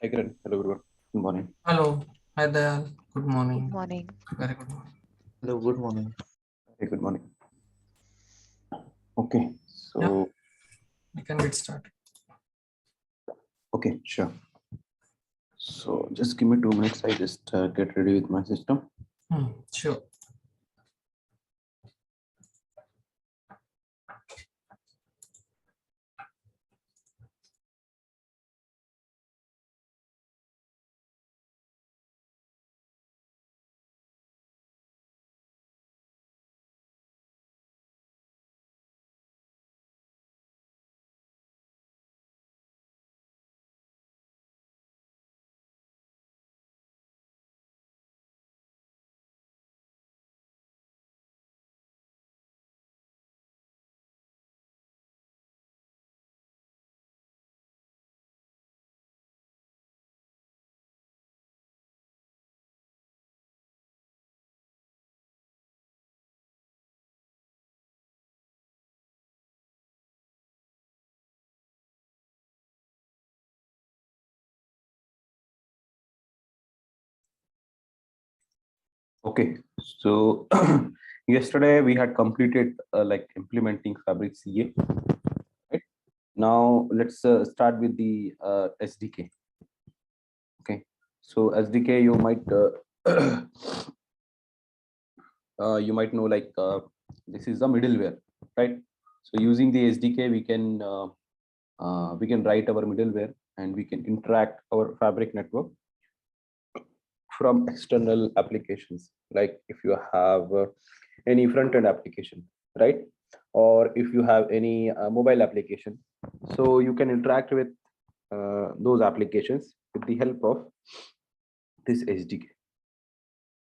Hi, Kiran. Hello, everyone. Good morning. Hello. Hi Dayal. Good Good morning. morning. Very good morning. Hello, good morning. Hey, good morning. Okay, Yeah, so, we can get started. okay, sure. So, just give me 2 minutes. I just get ready with my system. Sure. Okay, so yesterday we had completed like implementing Fabric CA. Right now, let's start with the SDK. Okay, so SDK you might know like this is the middleware, right? So using the SDK, we can write our middleware and we can interact our Fabric network from external applications, like if you have any front-end application, right? Or if you have any mobile application, so you can interact with those applications with the help of this SDK.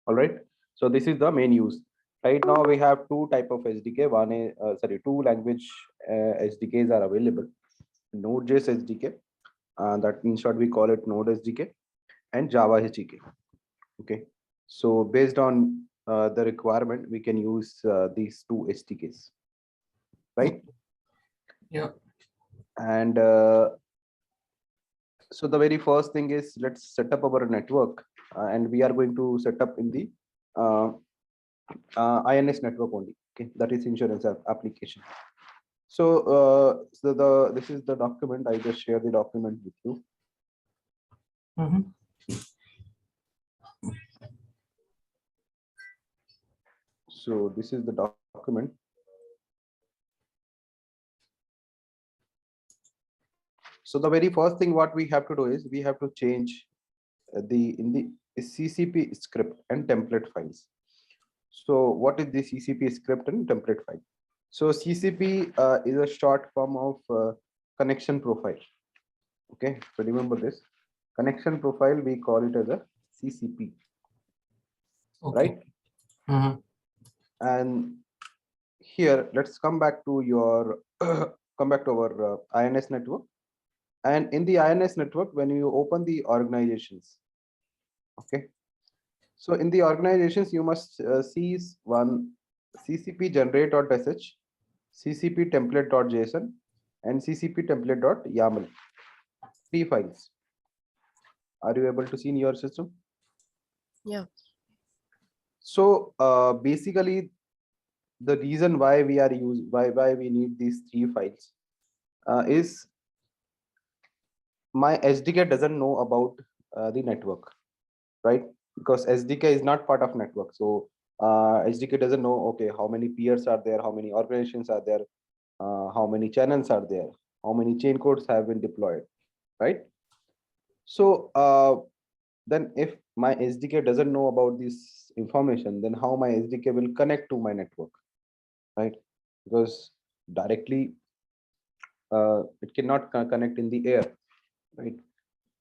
All right, so this is the main use. Right now we have two type of SDK. One is two language SDKs are available: Node.js SDK, that in short we call it Node SDK, and Java SDK. Okay, so based on the requirement, we can use these two SDKs, right? Yeah. And so the very first thing is, let's set up our network, and we are going to set up in the uh, INS network only. Okay, that is insurance application. So this is the document. I just share the document with you. Mm-hmm. So this is the document. So the very first thing what we have to do is we have to change in the CCP script and template files. So what is the CCP script and template file? So CCP is a short form of connection profile. Okay, so remember this connection profile, we call it as a CCP, Okay. right? Mm-hmm. And here, let's come back to your come back to our INS network. And in the INS network, when you open the organizations, okay, so in the organizations, you must see one CCP generate.sh, CCP template.json, and CCP template.yaml. Three files. Are you able to see in your system? Yeah. So basically, the reason why we are why we need these three files is my SDK doesn't know about the network, right? Because SDK is not part of network. So SDK doesn't know, okay, how many peers are there, how many organizations are there, how many channels are there, how many chain codes have been deployed, right? So then if my SDK doesn't know about this information, then how my SDK will connect to my network, right? Because directly it cannot connect in the air, right?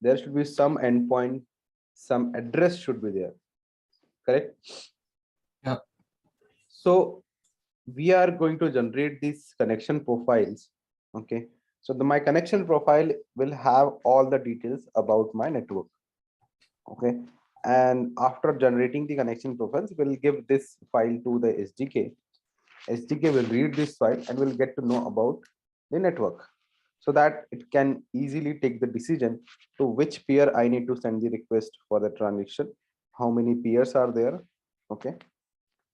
There should be some endpoint, some address should be there, correct? Yeah. So we are going to generate these connection profiles. Okay, so my connection profile will have all the details about my network. Okay, and after generating the connection profiles, we'll give this file to the SDK. SDK will read this file and will get to know about the network. so that it can easily take the decision to which peer I need to send the request for the transaction, how many peers are there, okay,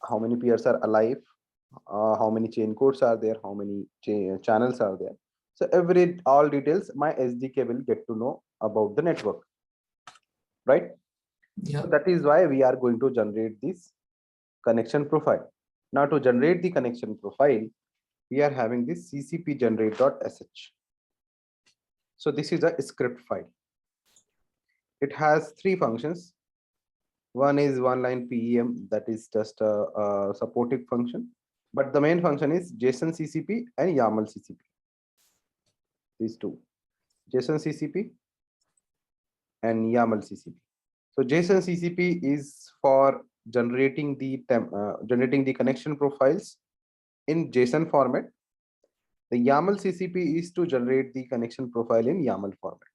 how many peers are alive, how many chain codes are there, how many channels are there. So all details my SDK will get to know about the network, right? Yeah. So that is why we are going to generate this connection profile. Now to generate the connection profile, we are having this ccp generate.sh. So this is a script file. It has three functions. One is one line PEM, that is just a supportive function. But the main function is JSON CCP and YAML CCP. These two, JSON CCP and YAML CCP. So JSON CCP is for generating the connection profiles in JSON format. The YAML CCP is to generate the connection profile in YAML format.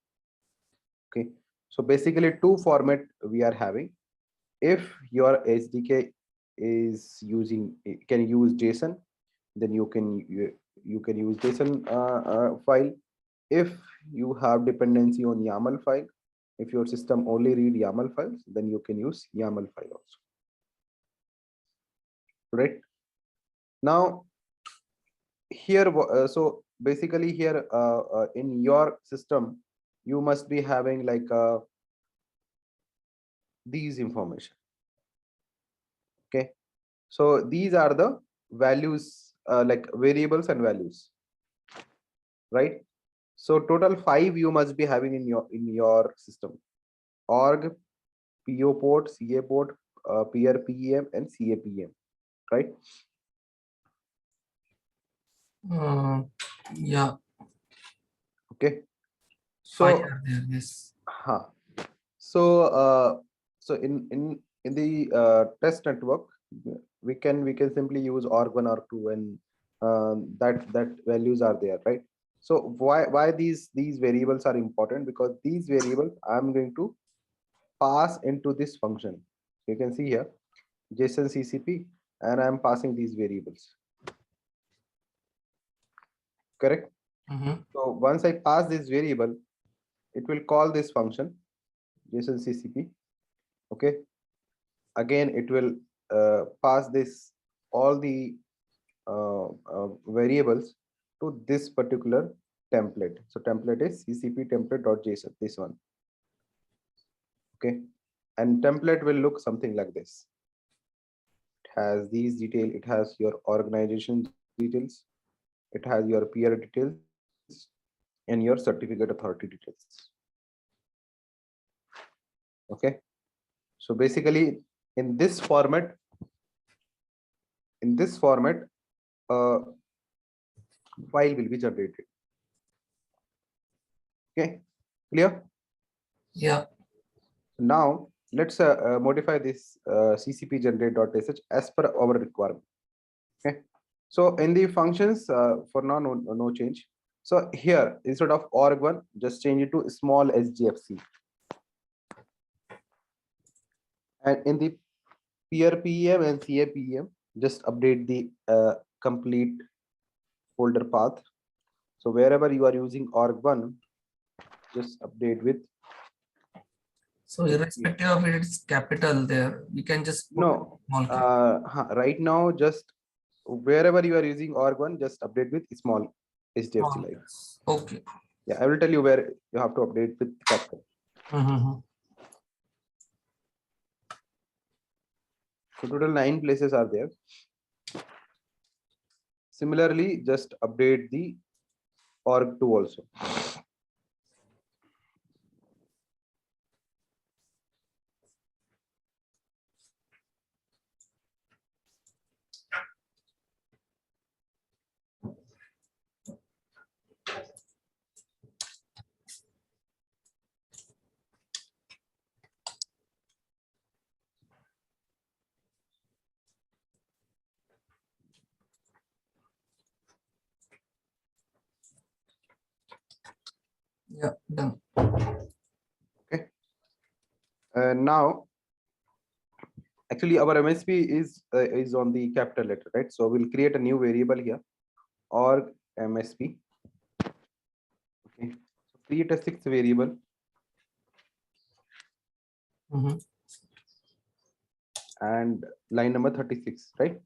Okay, so basically two format we are having. If your SDK is can use JSON, then you can use JSON file. If you have dependency on YAML file, if your system only read YAML files, then you can use YAML file also. Right now, here, so basically here in your system, you must be having like these information. Okay, so these are the values, like variables and values, right? So total 5 you must be having in your system: org, PO port, CA port, peer PEM, and CAPM, right? Yeah. Okay. Five So, are there. Yes. so in the test network, we can simply use org1, org2, and that values are there, right? So why these variables are important? Because these variables I'm going to pass into this function. You can see here JSON CCP, and I'm passing these variables. Correct. So once I pass this variable, it will call this function JSON CCP. Okay. Again, it will pass this all the variables to this particular template. So template is ccp template.json, this one. Okay, and template will look something like this. It has these details. It has your organization details. It has your peer details and your certificate authority details. Okay, so basically in this format, uh, file will be generated. Okay, clear? Yeah. Now let's modify this ccp generate.sh as per our requirement. Okay, so in the functions, for now, no change. So here, instead of org1, just change it to small sgfc. And in the peer PEM and CAPM, just update the complete folder path. So wherever you are using org1, just update with. So irrespective of it, it's capital there. We can just put No, small right now, just wherever you are using org1, just update with small HDFC small. like. Okay. Yeah, I will tell you where you have to update with capital. So total 9 places are there. Similarly, just update the org2 also. Yeah, done. Okay. Now, actually, our MSP is on the capital letter, right? So we'll create a new variable here, org MSP. create a sixth variable. And line number 36, right?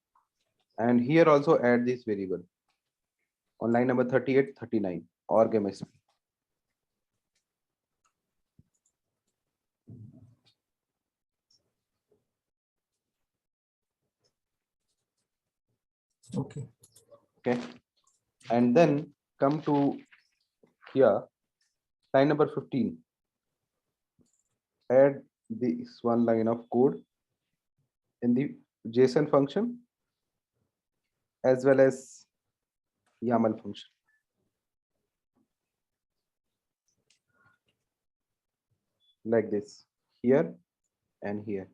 And here also add this variable on line number 38, 39, org MSP. Okay. Okay. And then come to here, line number 15. Add this one line of code in the JSON function as well as YAML function. Like this, here and here.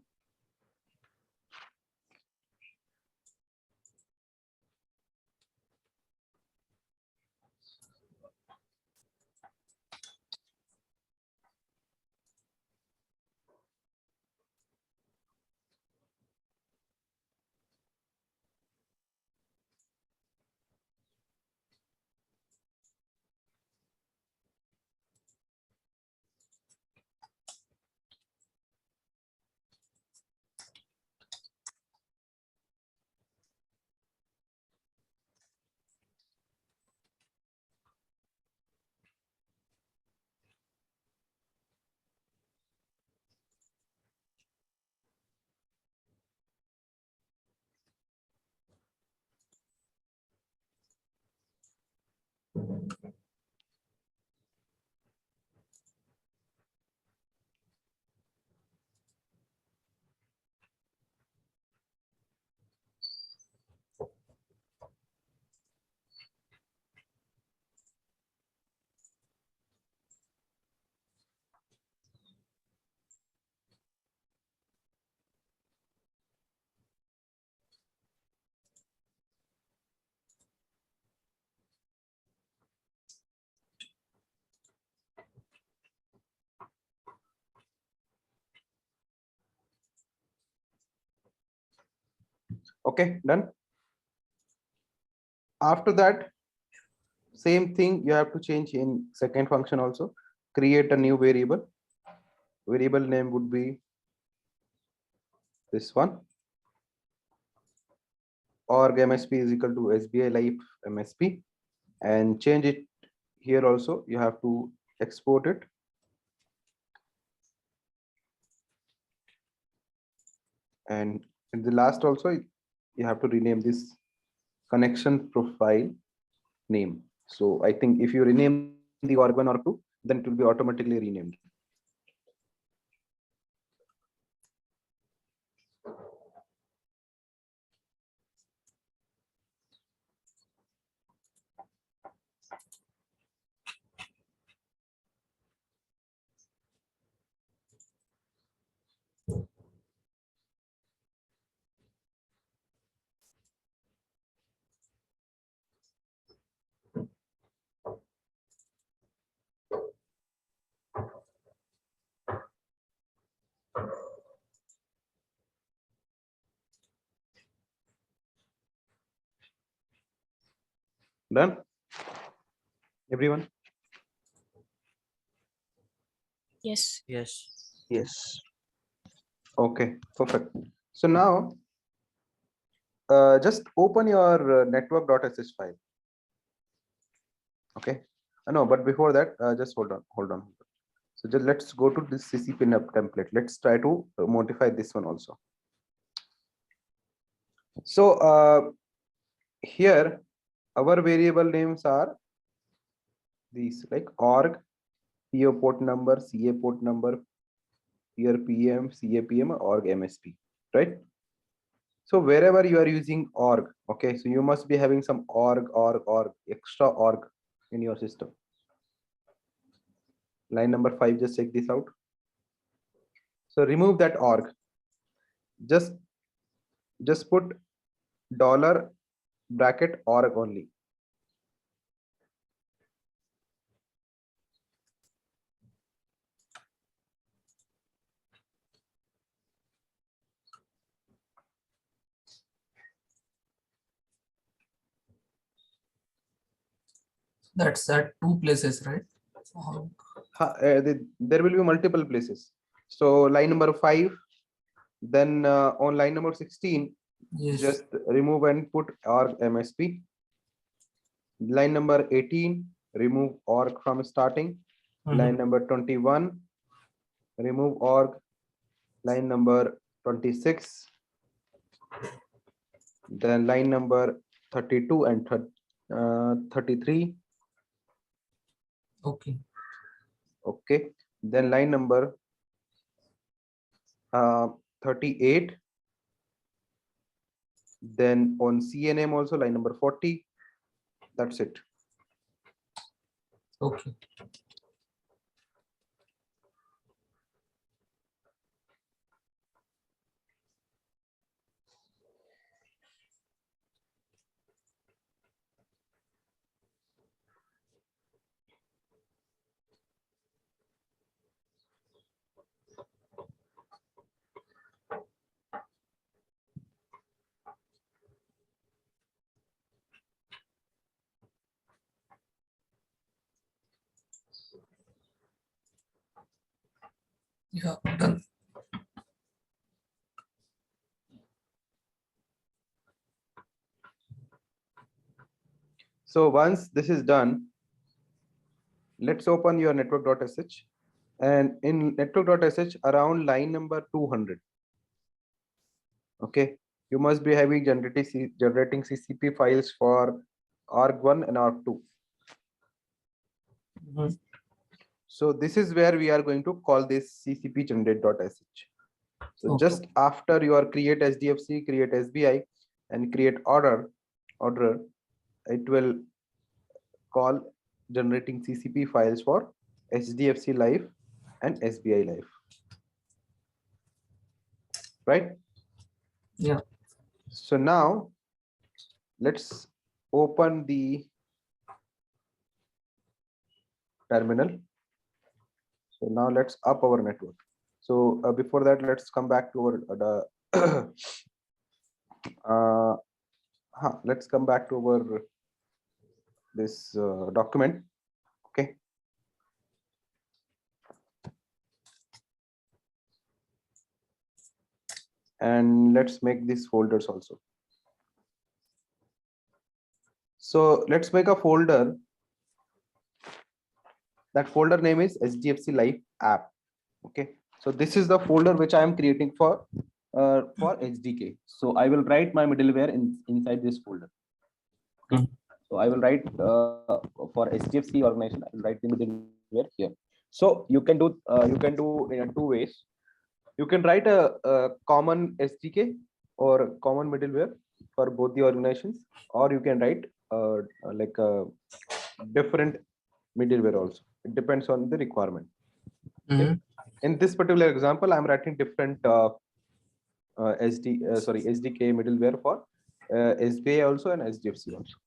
Okay, done. After that, same thing you have to change in second function also. Create a new variable. Variable name would be this one. Org MSP is equal to SBI Life MSP, and change it here also. You have to export it. And in the last also, you have to rename this connection profile name. So I think if you rename the org1 or 2, then it will be automatically renamed. Done? Everyone? Yes. Yes. Yes. Okay, perfect. So now just open your network.sh file. Okay. No, but before that, just hold on. So just let's go to this CC pinup template. Let's try to modify this one also. So here our variable names are these, like org, PO port number, CA port number, peer PM, CAPM, org MSP, right? So wherever you are using org, okay, so you must be having some org, extra org in your system. Line number 5, just check this out. So remove that org. Just put dollar bracket org only. That's at two places, right? There will be multiple places. So line number 5, then on line number 16, Yes. just remove and put org MSP. Line number 18, remove org from starting. Line number 21, remove org. Line number 26, then line number 32 and 33. Okay. Okay, then line number 38. Then on CNM also line number 40. That's it. Okay. Yeah, done. So once this is done, let's open your network.sh, and in network.sh around line number 200. Okay, you must be having generating CCP files for org1 and org2. So this is where we are going to call this CCP generate.sh. So Okay. just after you are create SDFC, create SBI, and create order, it will call generating CCP files for HDFC Life and SBI Life. Right? Yeah. So now let's open the terminal. So now let's up our network. So before that, let's come back to our let's come back to our this document. Okay. And let's make these folders also. So let's make a folder. That folder name is SDFC Life app. Okay. So this is the folder which I am creating for SDK. So I will write my middleware inside this folder. Okay. So I will write for SDFC organization. I will write the middleware here. So you can do in two ways. You can write a common SDK or common middleware for both the organizations, or you can write like a different middleware also. It depends on the requirement. Okay. In this particular example, I'm writing different SDK middleware for SBI also and SDFC also.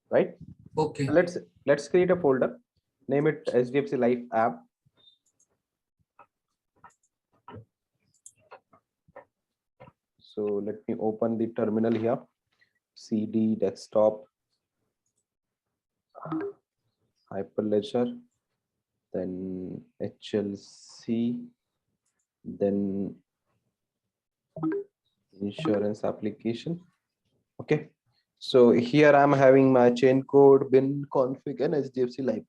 Right? Okay. Let's create a folder. Name it SDFC Life app. So let me open the terminal here. CD desktop, Hyperledger, then HLC, then insurance application. Okay. So here I'm having my chain code, bin config, and HDFC Life.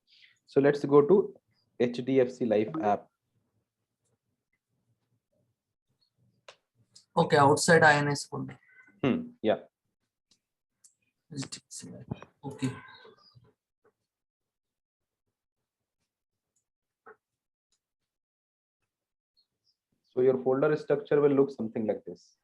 So let's go to HDFC Life app. Okay, outside INS folder. Yeah. Okay. So your folder structure will look something like this.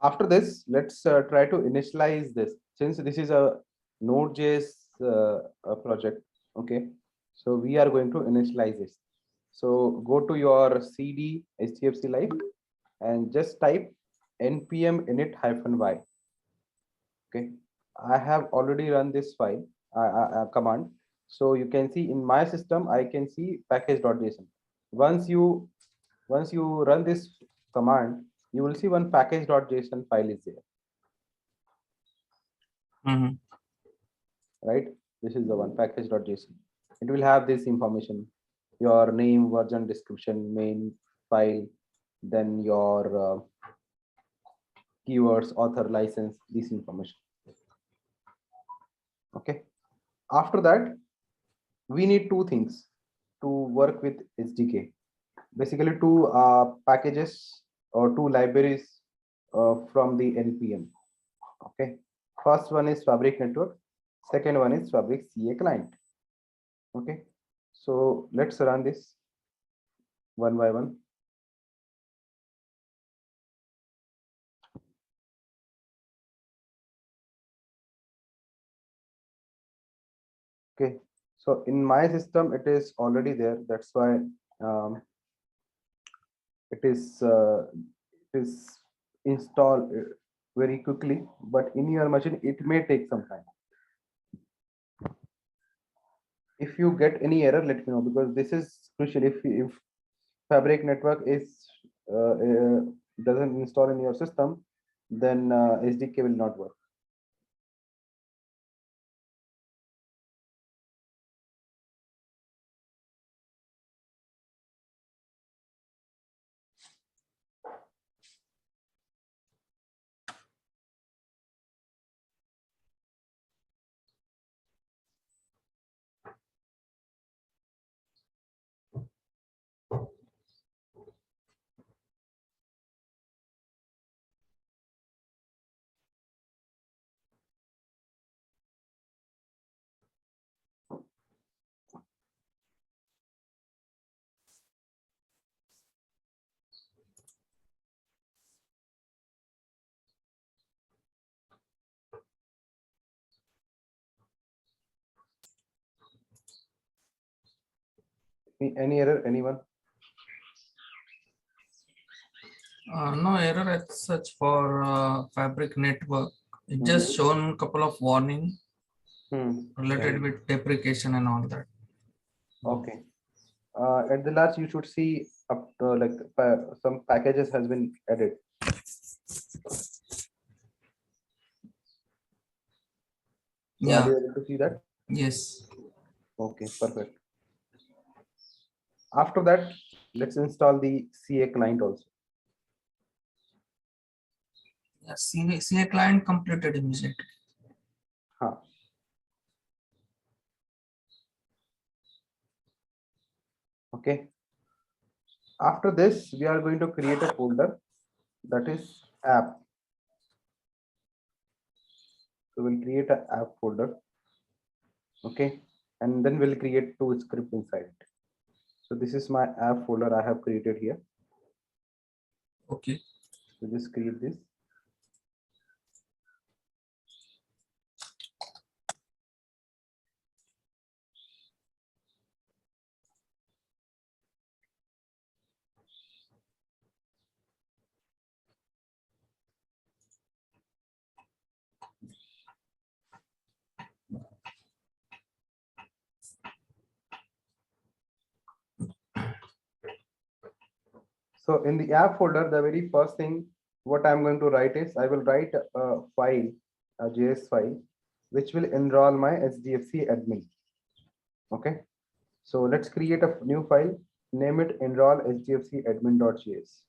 After this, let's try to initialize this. Since this is a Node.js project, okay. So we are going to initialize this. So go to your CD HDFC Live and just type npm init -y. Okay, I have already run this file command. So you can see in my system, I can see package.json. Once you run this command, you will see one package.json file is there. Right? This is the one package.json. It will have this information: your name, version, description, main file, then your keywords, author, license, this information. Okay. After that, we need two things to work with SDK. Basically, two packages or two libraries from the npm. Okay. First one is Fabric Network. Second one is Fabric CA Client. Okay. So let's run this one by one. Okay, so in my system it is already there. That's why it is installed very quickly. But in your machine, it may take some time. If you get any error, let me know, because this is crucial. If Fabric Network is doesn't install in your system, then SDK will not work. Any error, anyone? No error as such for Fabric Network. It just shown a couple of warning related with deprecation and all that. Okay. At the last, you should see up to like some packages has been added. So Yeah. are you able to see that? Yes. Okay, perfect. After that, let's install the CA client also. Yeah, CA client completed immediately. Huh. Okay. After this, we are going to create a folder that is app. So we'll create an app folder. Okay. And then we'll create two scripts inside it. So this is my app folder I have created here. Okay. So just create this. So in the app folder, the very first thing what I'm going to write is I will write a file, a JS file, which will enroll my SDFC admin. Okay. So let's create a new file, name it enroll SDFC admin.js.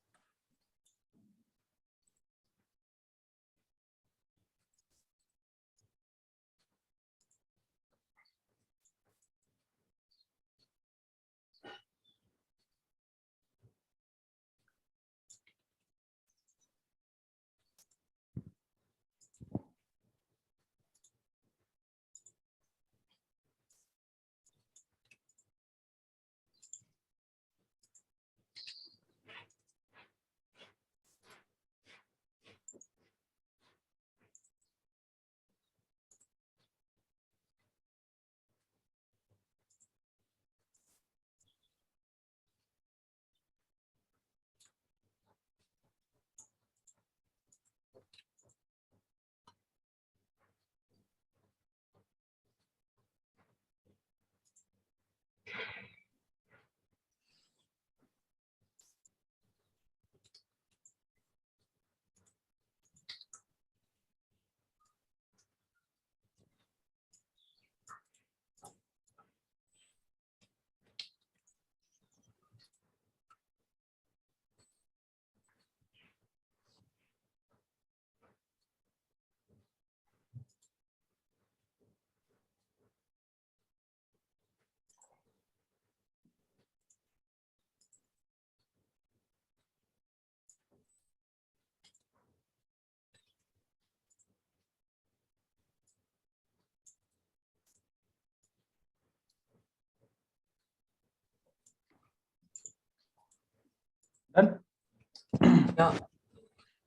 Yeah.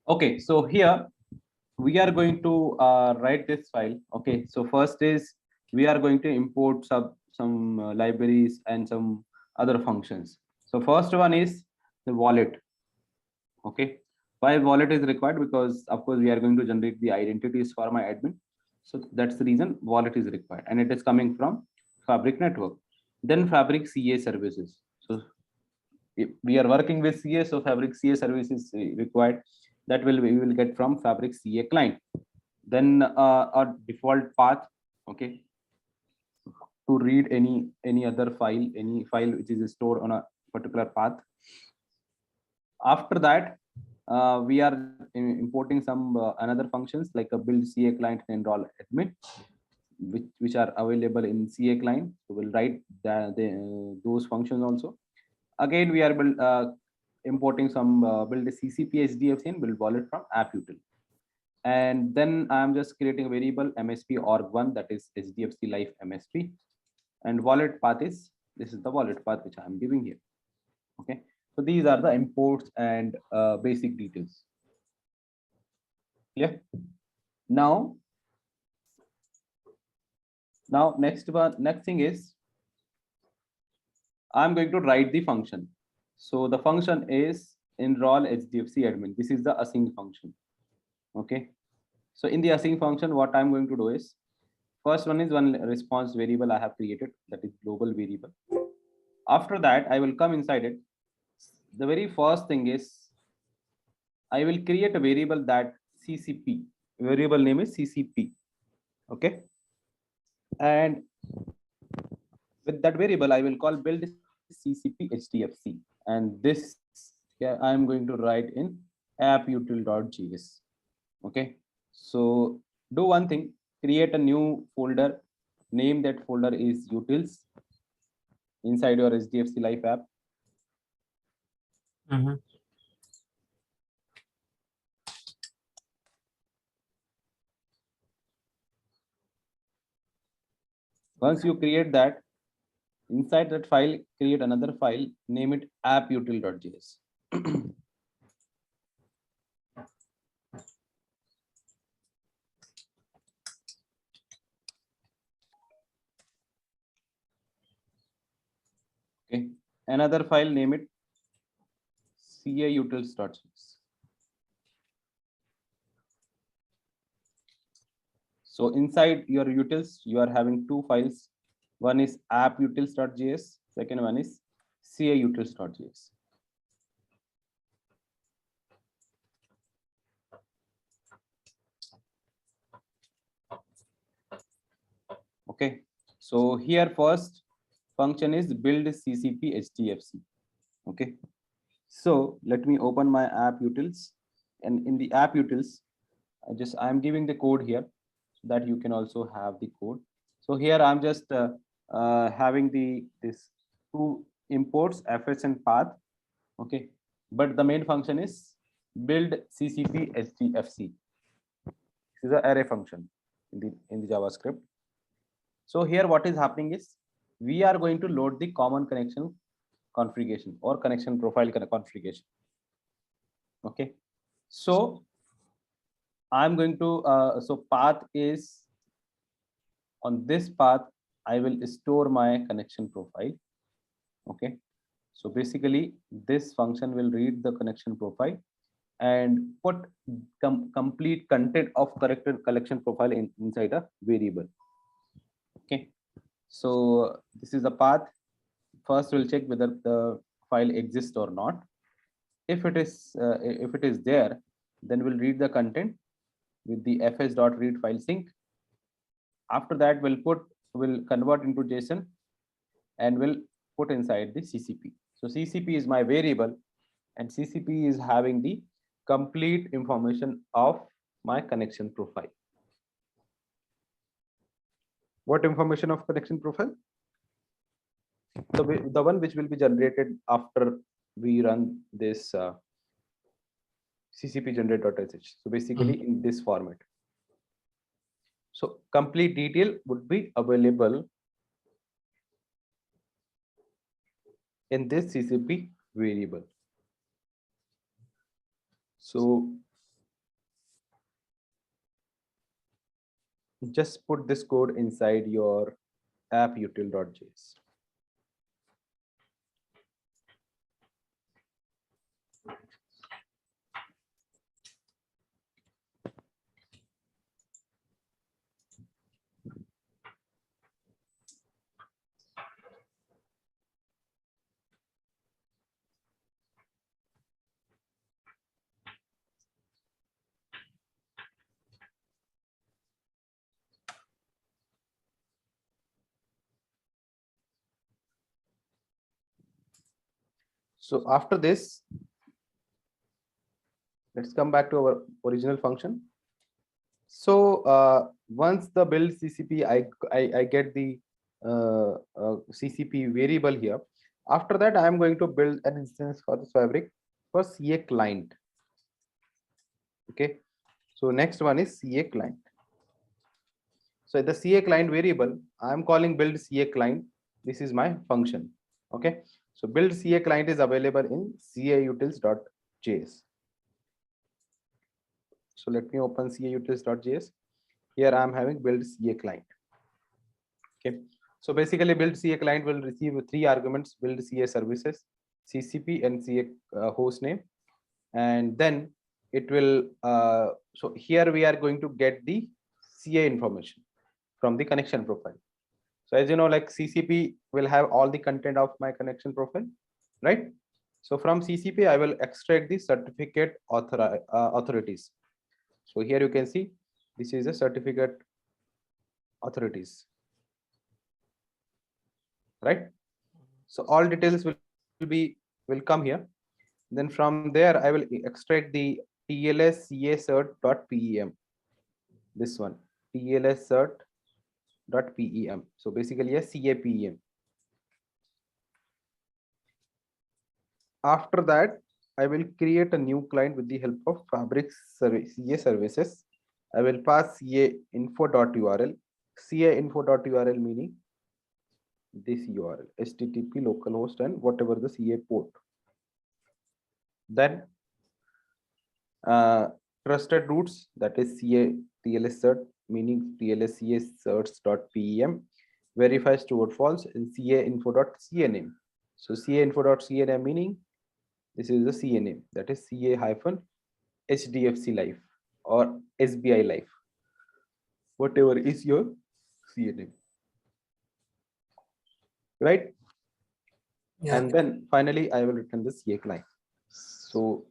Okay, so here we are going to write this file. Okay, so first is we are going to import some libraries and some other functions. So first one is the wallet. Okay, why wallet is required? Because of course we are going to generate the identities for my admin. So that's the reason wallet is required, and it is coming from Fabric network. Then Fabric CA services. So if we are working with CA, so Fabric CA services required. That we will get from Fabric CA client. Then our default path. Okay, to read any other file, any file which is stored on a particular path. After that, we are importing some another functions like a build CA client and enroll admin, which are available in CA client. So we'll write those functions also. Again, we are importing some build CCP SDFC and build wallet from app util. And then I'm just creating a variable MSP org1, that is SDFC life MSP, and wallet path is, this is the wallet path which I'm giving here. Okay, so these are the imports and basic details. Yeah. Now next thing is I'm going to write the function. So the function is enroll HDFC admin. This is the async function. Okay, so in the async function, what I'm going to do is, first one is one response variable I have created, that is global variable. After that, I will come inside it. The very first thing is I will create a variable that CCP, variable name is CCP. Okay, and with that variable I will call build CCP HDFC, and this, yeah, I am going to write in apputil.js. Okay, so do one thing, create a new folder, name that folder is utils inside your SDFC life app. Once you create that, inside that file, create another file, name it apputil.js. Okay, another file, name it cautils.js. So inside your utils, you are having two files. One is apputils.js, second one is cautils.js. Okay, so here first function is build CCP HDFC. Okay, so let me open my app utils, and in the app utils, I'm giving the code here so that you can also have the code. So here I'm just having this two imports, fs and path. Okay, but the main function is build CCP HDFC. This is an array function in the JavaScript. So here what is happening is we are going to load the common connection configuration or connection profile configuration. Okay, so I'm going to so path is, on this path I will store my connection profile. Okay, so basically this function will read the connection profile and put complete content of corrected collection profile inside a variable. Okay, so this is the path. First we'll check whether the file exists or not. If it is there, then we'll read the content with the fs.read file sync. After that, we'll convert into JSON and we'll put inside the CCP. So CCP is my variable, and CCP is having the complete information of my connection profile. What information of connection profile? The one which will be generated after we run this CCP generate.sh. So basically in this format. So complete detail would be available in this CCP variable. So just put this code inside your app.util.js. So after this, let's come back to our original function. So once the build CCP, I get the CCP variable here. After that, I am going to build an instance for this Fabric for CA client. Okay. So next one is CA client. So the CA client variable, I am calling build CA client. This is my function. Okay. So build CA client is available in cautils.js. So let me open cautils.js. Here I am having build CA client. Okay. So basically build CA client will receive 3 arguments: build CA services, CCP, and CA host name. And then it will, so here we are going to get the CA information from the connection profile. So as you know, like CCP will have all the content of my connection profile, right? So from CCP, I will extract the certificate authorities. So here you can see this is a certificate authorities, right? So all details will come here. Then from there, I will extract the TLS CA cert.pem. This one, TLS cert.pem. So basically a CAPEM. After that, I will create a new client with the help of Fabric CA services. I will pass CA info.url. CA info.url meaning this URL, HTTP localhost and whatever the CA port. Then trusted roots, that is CA TLS cert meaning TLS CA certs.pem verifies true or false in CA info.cname. So CA info.cname meaning this is the CA name, that is CA hyphen HDFC Life or SBI Life, whatever is your CA name, right? Yeah. And then finally I will return the CA client. So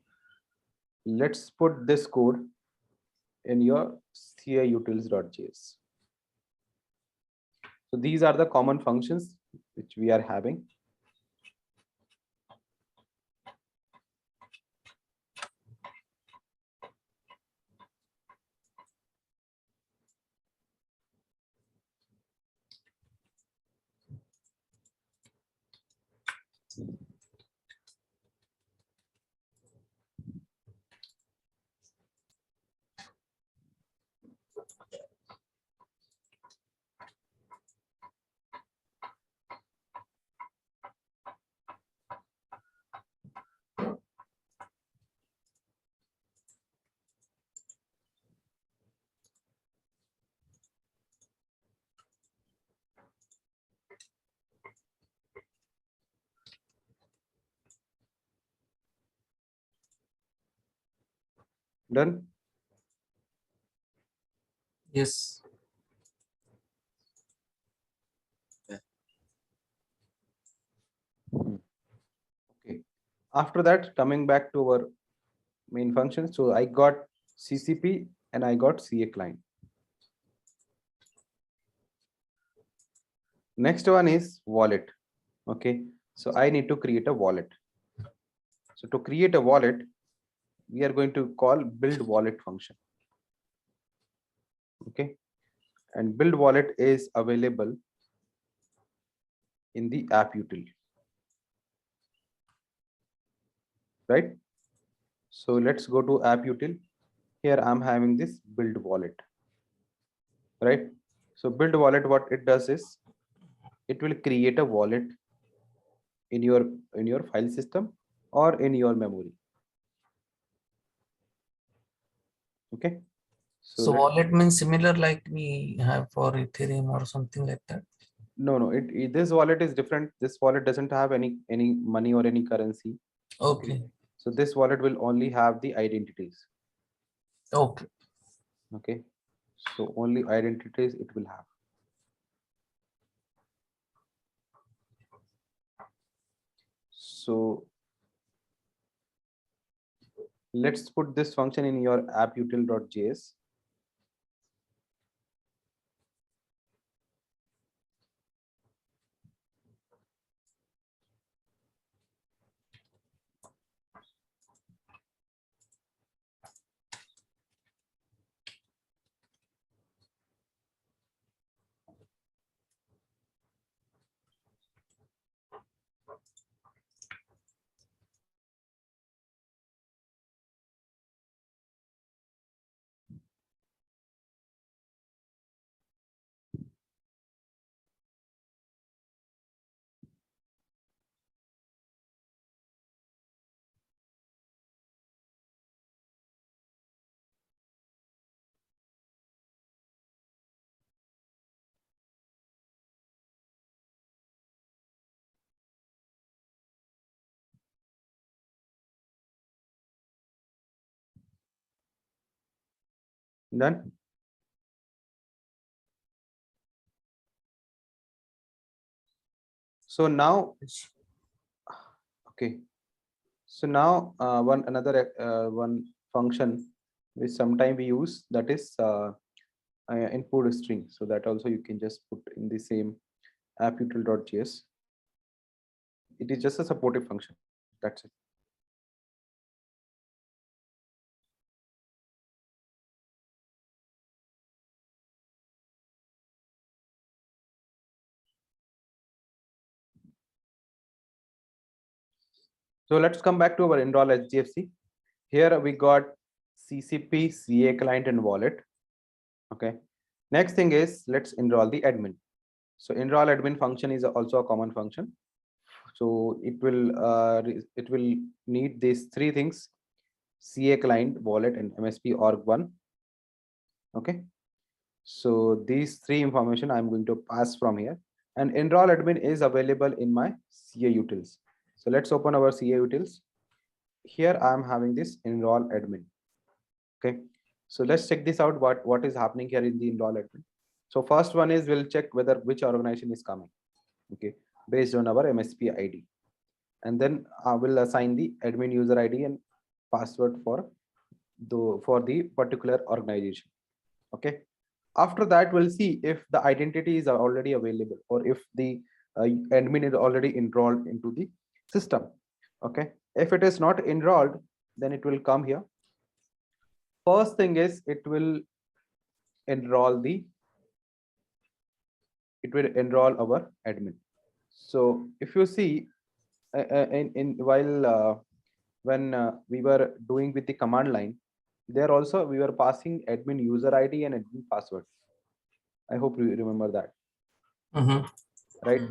let's put this code in your cautils.js. So these are the common functions which we are having. Done? Yes. Okay. After that, coming back to our main function. So I got CCP and I got CA client. Next one is wallet. Okay. So I need to create a wallet. So to create a wallet, we are going to call build wallet function. Okay. And build wallet is available in the app util, right? So let's go to app util. Here I'm having this build wallet, right? So build wallet, what it does is it will create a wallet in your file system or in your memory. Okay. So let- wallet means similar like we have for Ethereum or something like that. no, this wallet is different. This wallet doesn't have any money or any currency. Okay. So this wallet will only have the identities. Okay. Okay. So only identities it will have. So let's put this function in your app-util.js. Done. So now, okay. So now one function which sometime we use, that is input string. So that also you can just put in the same app-util.js. It is just a supportive function. That's it. So let's come back to our enroll HDFC. Here we got CCP, CA client, and wallet. Okay. Next thing is let's enroll the admin. So enroll admin function is also a common function. So it will need these three things: CA client, wallet, and MSP org1. Okay. So these three information I'm going to pass from here, and enroll admin is available in my CA utils. So let's open our CA utils. Here I'm having this enroll admin. Okay. So let's check this out. What is happening here in the enroll admin? So first one is we'll check whether which organization is coming. Okay. Based on our MSP ID. And then I will assign the admin user ID and password for the particular organization. Okay. After that, we'll see if the identities are already available or if the admin is already enrolled into the system. Okay. If it is not enrolled, then it will come here. First thing is it will enroll our admin. So if you see in while when we were doing with the command line, there also we were passing admin user ID and admin password. I hope you remember that. Right.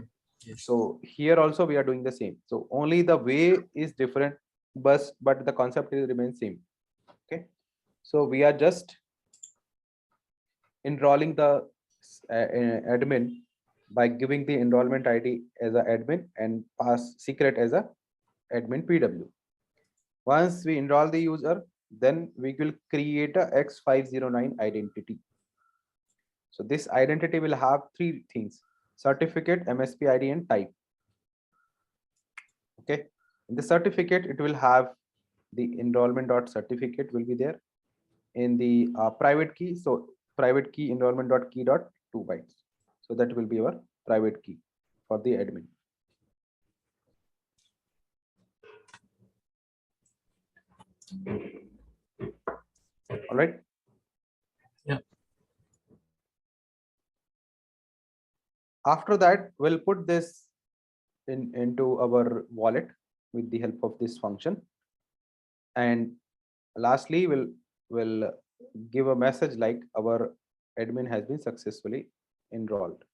Yes. So here also we are doing the same. So only the way is different, but the concept is remains same. Okay. So we are just enrolling the admin by giving the enrollment ID as a admin and pass secret as a admin PW. Once we enroll the user, then we will create a X509 identity. So this identity will have three things: certificate, MSP ID, and type. Okay. In the certificate, it will have the enrollment.certificate will be there. In the private key, so private key enrollment.key.2 bytes. So that will be our private key for the admin. All right. Yeah. After that, we'll put this into our wallet with the help of this function. And lastly, we'll give a message like our admin has been successfully enrolled.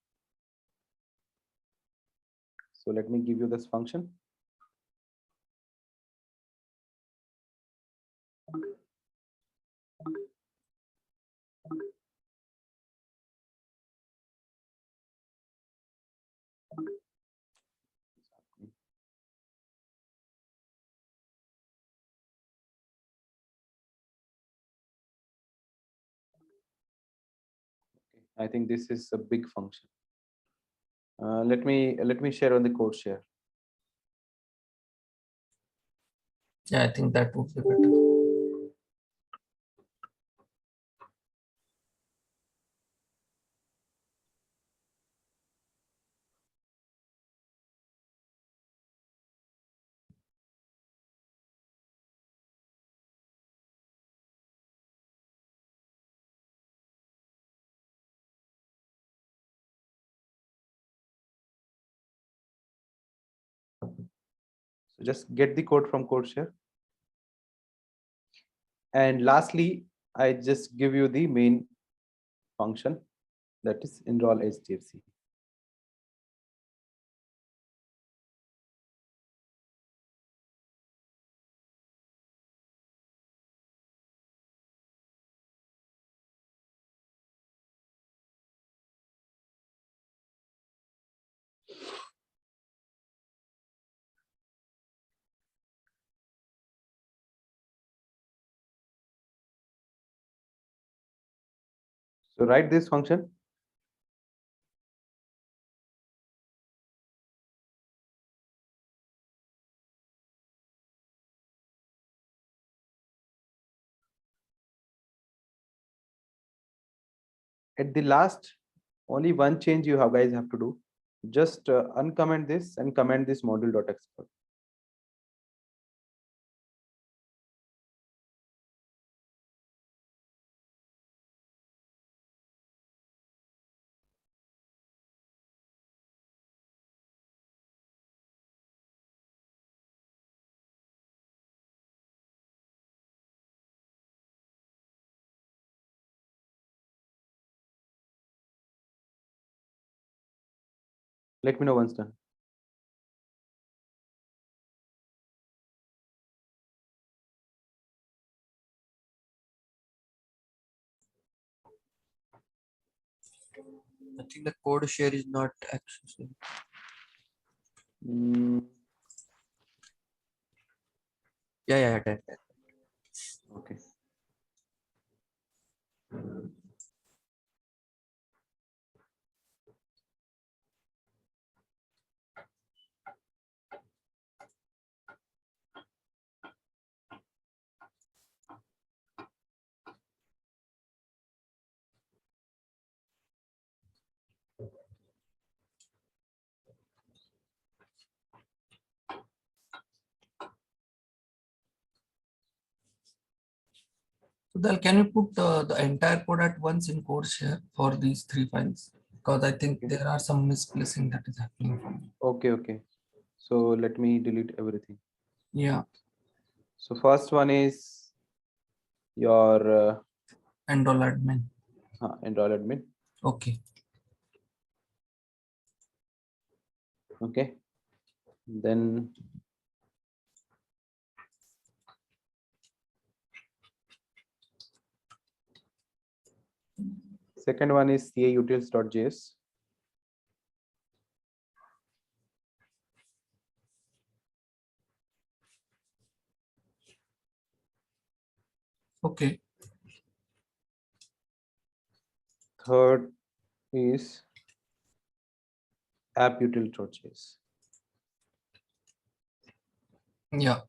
So let me give you this function. I think this is a big function. Let me share on the code share. Yeah, I think that would be better. So just get the code from code share. And lastly, I just give you the main function, that is enroll HDFC. So write this function. At the last, only one change you guys have to do. Just uncomment this and comment this module.export. Let me know once done. I think the code share is not accessible. Yeah, that. Okay. So then can you put the entire code at once in code share for these 3 files? Because I think there are some misplacing that is happening for me. Okay. So let me delete everything. Yeah. So first one is your Enroll admin. enroll admin. Okay. Okay. Then second one is cautils.js. Okay. Third is apputils.js. Yeah.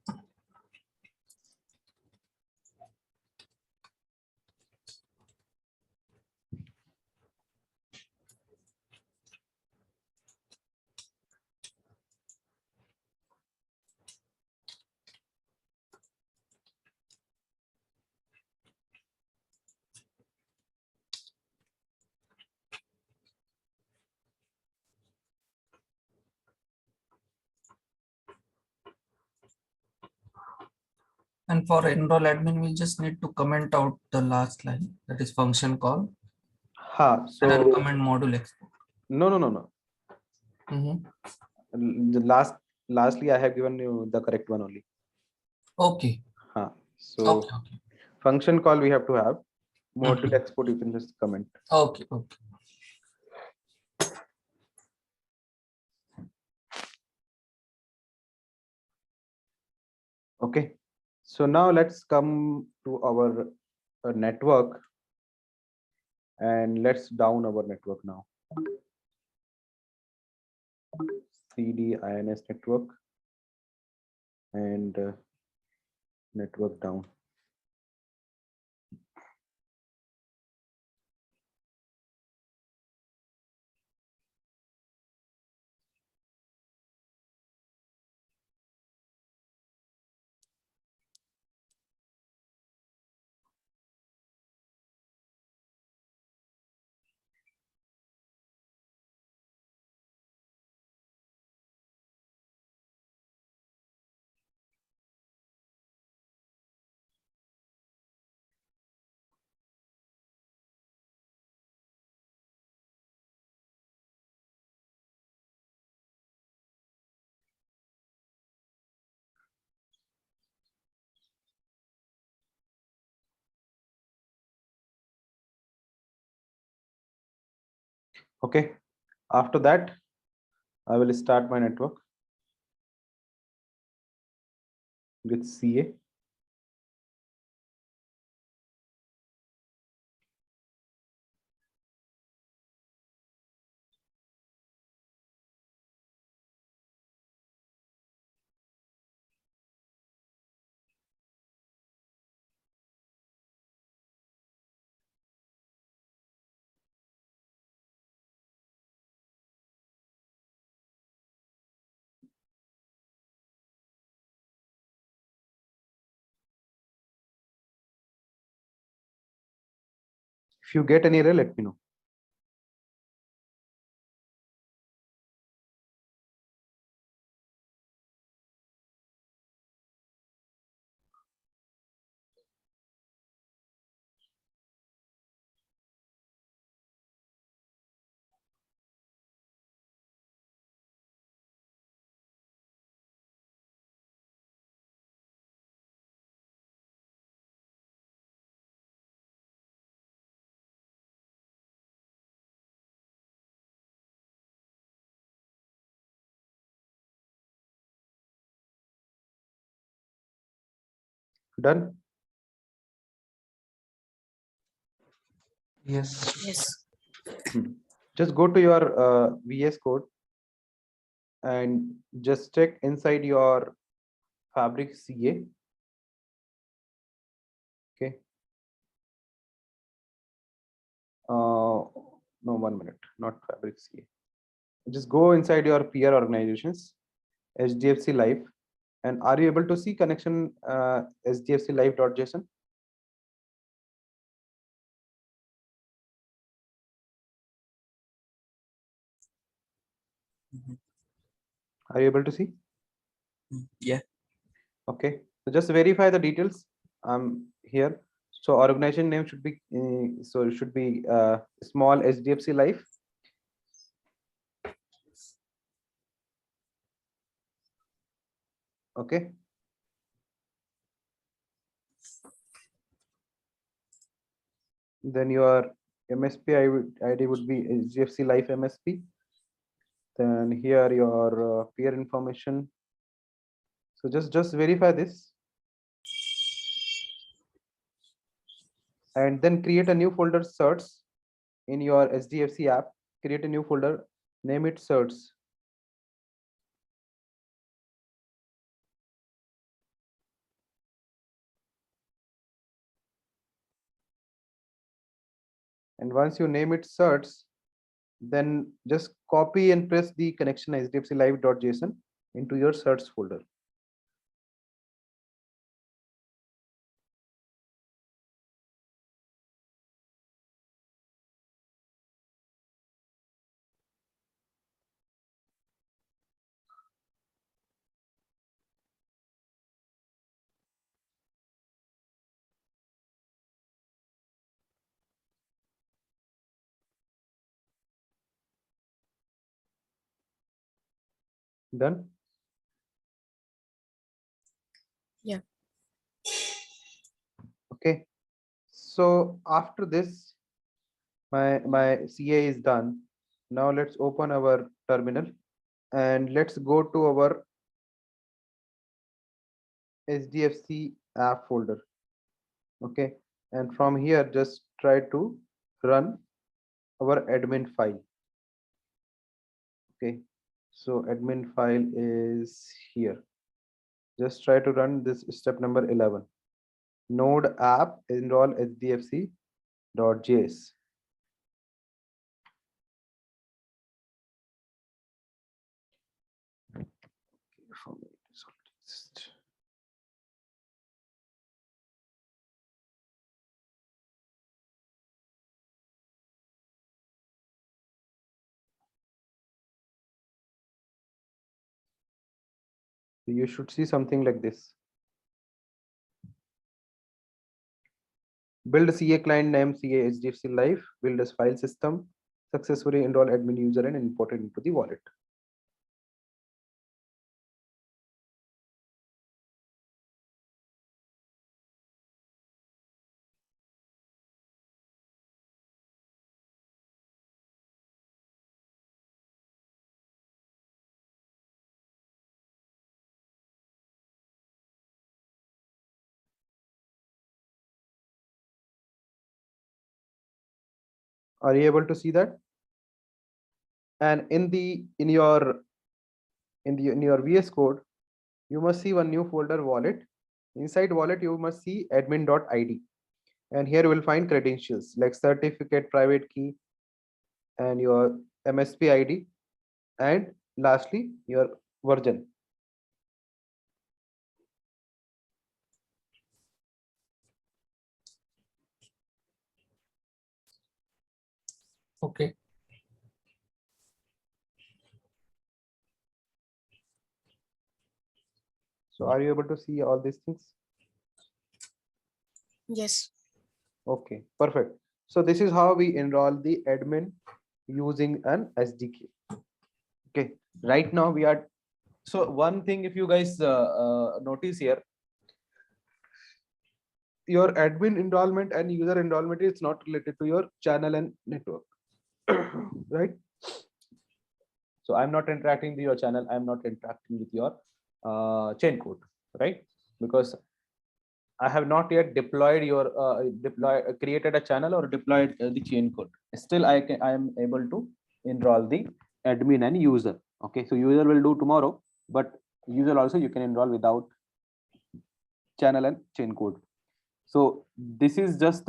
And for enroll admin, we just need to comment out the last line, that is function call, and then So comment module export. no. Mhm. The lastly, I have given you the correct one only. Okay. So Okay. function call we have to have. Module export you can just comment. Okay. Okay. So now let's come to our network. And let's down our network now. CD INS network and network down. Okay, after that, I will start my network with CA. If you get any error, let me know. Done? Yes. Yes. Just go to your VS Code and just check inside your Fabric CA. Okay. No, 1 minute, not Fabric CA. Just go inside your peer organizations, HDFC Live, and are you able to see connection HDFC Live.json? Mhm. Are you able to see? Yeah. Okay, so just verify the details. I'm here. So organization name should be so it should be small HDFC Life. Okay. Then your MSP ID would be HDFC Life MSP. Then here your peer information. So just verify this. And then create a new folder certs in your HDFC app. Create a new folder, name it certs. And once you name it certs, then just copy and press the connection HDFC Live.json into your certs folder. Done? Yeah. Okay. So after this, my CA is done. Now let's open our terminal and let's go to our HDFC app folder. Okay. And from here, just try to run our admin file. Okay, so admin file is here. Just try to run this step number 11. Node app enroll hdfc.js. For me, it already exists. You should see something like this. Build CA client name CA HDFC Life, build a file system, successfully enroll admin user and import it into the wallet. Are you able to see that? And in your VS Code, you must see one new folder wallet. Inside wallet, you must see admin.id. And here you will find credentials like certificate, private key, and your MSP ID. And lastly, your version. Okay. So are you able to see all these things? Yes. Okay, perfect. So this is how we enroll the admin using an SDK. Okay, right now we are. So one thing, if you guys notice here, your admin enrollment and user enrollment is not related to your channel and network, right? So I'm not interacting with your channel. I'm not interacting with your chain code, right? Because I have not yet deployed your created a channel or deployed the chain code. Still, I am able to enroll the admin and user. Okay, so user will do tomorrow, but user also you can enroll without channel and chain code. So this is just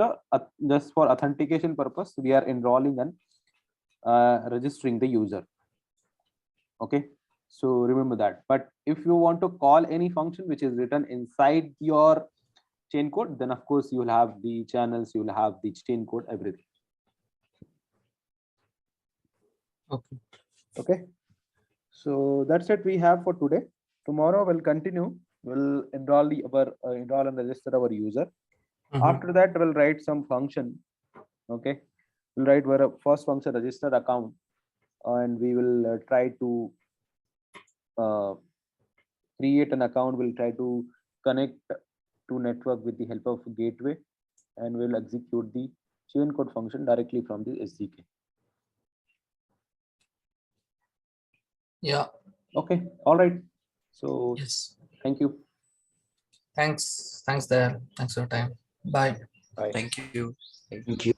just for authentication purpose. We are enrolling and registering the user. Okay, so remember that. But if you want to call any function which is written inside your chain code, then of course you will have the channels, you will have the chain code, everything. Okay. Okay, so that's it we have for today. Tomorrow we'll continue. We'll enroll enroll and register our user. After that, we'll write some function. Okay, we'll write where a first function register account, and we will try to create an account. We'll try to connect to network with the help of gateway, and we'll execute the chain code function directly from the SDK. Yeah. Okay, all right. So Yes. thank you. Thanks. Thanks there. Thanks for your time. Bye. Bye. Thank you. Thank you.